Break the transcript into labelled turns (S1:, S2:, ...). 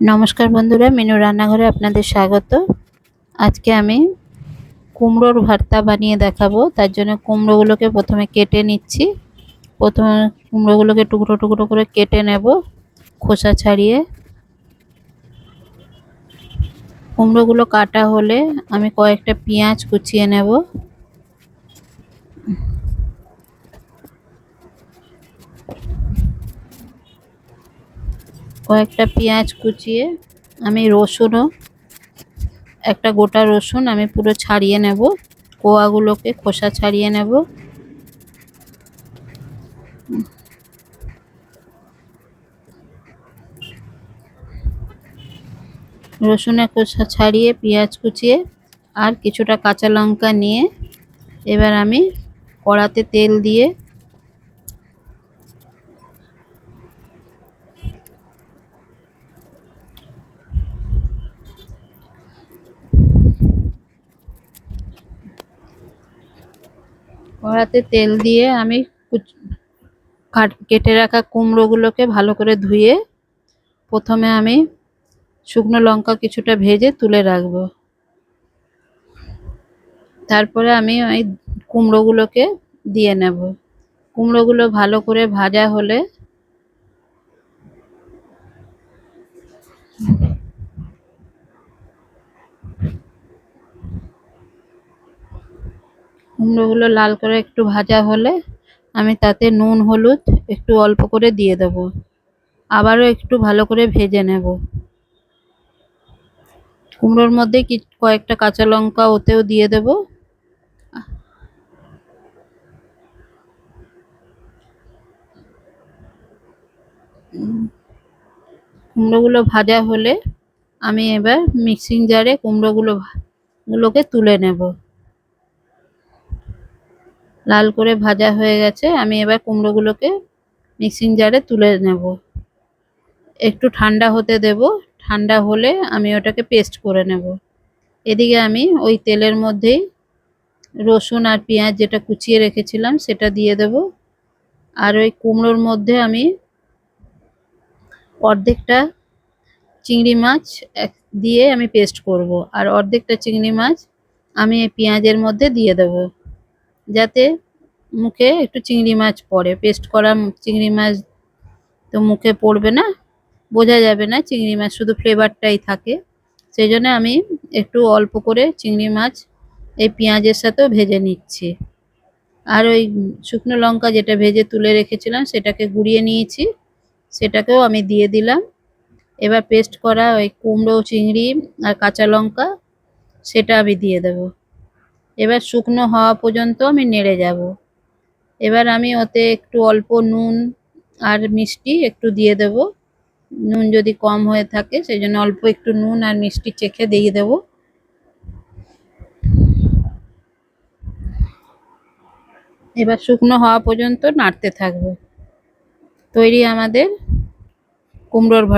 S1: নমস্কার বন্ধুরা, মিনু রান্নাঘরে আপনাদের স্বাগত। আজকে আমি কুমড়োর ভর্তা বানিয়ে দেখাবো। তার জন্য কুমড়োগুলোকে প্রথমে কেটে নিচ্ছি। প্রথমে কুমড়োগুলোকে টুকরো টুকরো করে কেটে নেব, খোসা ছাড়িয়ে। কুমড়োগুলো কাটা হলে আমি কয়েকটা পেঁয়াজ কুচিয়ে নেব। কয়েকটা পেঁয়াজ কুচিয়ে আমি রসুনও, একটা গোটা রসুন আমি পুরো ছাড়িয়ে নেব, কোয়াগুলোকে খোসা ছাড়িয়ে নেব। রসুনের খোসা ছাড়িয়ে পেঁয়াজ কুচিয়ে আর কিছুটা কাঁচা লঙ্কা নিয়ে এবার আমি কড়াতে তেল দিয়ে আমি কেটে রাখা কুমড়োগুলোকে ভালো করে ধুয়ে প্রথমে আমি শুকনো লঙ্কা কিছুটা ভেজে তুলে রাখবো। তারপরে আমি ওই কুমড়োগুলোকে দিয়ে নেব। কুমড়োগুলো ভালো করে ভাজা হলে কুমড়োগুলো লাল করে একটু ভাজা হলে আমি তাতে নুন হলুদ একটু অল্প করে দিয়ে দেব। আবারও একটু ভালো করে ভেজে নেব। কুমড়োর মধ্যে কয়েকটা কাঁচা লঙ্কা ওতেও দিয়ে দেব। কুমড়োগুলো ভাজা হলে আমি এবার মিক্সিং জারে কুমড়োগুলোকে তুলে নেব। লাল করে ভাজা হয়ে গেছে, আমি এবার কুমড়োগুলোকে মিক্সিং জারে তুলে নেব। একটু ঠান্ডা হতে দেব। ঠান্ডা হলে আমি ওটাকে পেস্ট করে নেব। এদিকে আমি ওই তেলের মধ্যেই রসুন আর পেঁয়াজ যেটা কুচিয়ে রেখেছিলাম সেটা দিয়ে দেব। আর ওই কুমড়োর মধ্যে আমি অর্ধেকটা চিংড়ি মাছ দিয়ে আমি পেস্ট করব, আর অর্ধেকটা চিংড়ি মাছ আমি এই পেঁয়াজের মধ্যে দিয়ে দেব, যাতে মুখে একটু চিংড়ি মাছ পড়ে। পেস্ট করা চিংড়ি মাছ তো মুখে পড়বে না, বোঝা যাবে না চিংড়ি মাছ, শুধু ফ্লেভারটাই থাকে। সেই জন্য আমি একটু অল্প করে চিংড়ি মাছ এই পেঁয়াজের সাথেও ভেজে নিচ্ছি। আর ওই শুকনো লঙ্কা যেটা ভেজে তুলে রেখেছিলাম সেটাকে গুঁড়িয়ে নিয়েছি, সেটাকেও আমি দিয়ে দিলাম। এবার পেস্ট করা ওই কুমড়ো চিংড়ি আর কাঁচা লঙ্কা সেটা আমি দিয়ে দেব। এবার শুকনো হওয়া পর্যন্ত আমি নেড়ে যাব। এবার আমি ওতে একটু অল্প নুন আর মিষ্টি একটু দিয়ে দেব। নুন যদি কম হয়ে থাকে সেই জন্য অল্প একটু নুন আর মিষ্টি চেখে দিয়ে দেব। এবার শুকনো হওয়া পর্যন্ত নাড়তে থাকবো। তৈরি আমাদের কুমড়োর ভর্তা।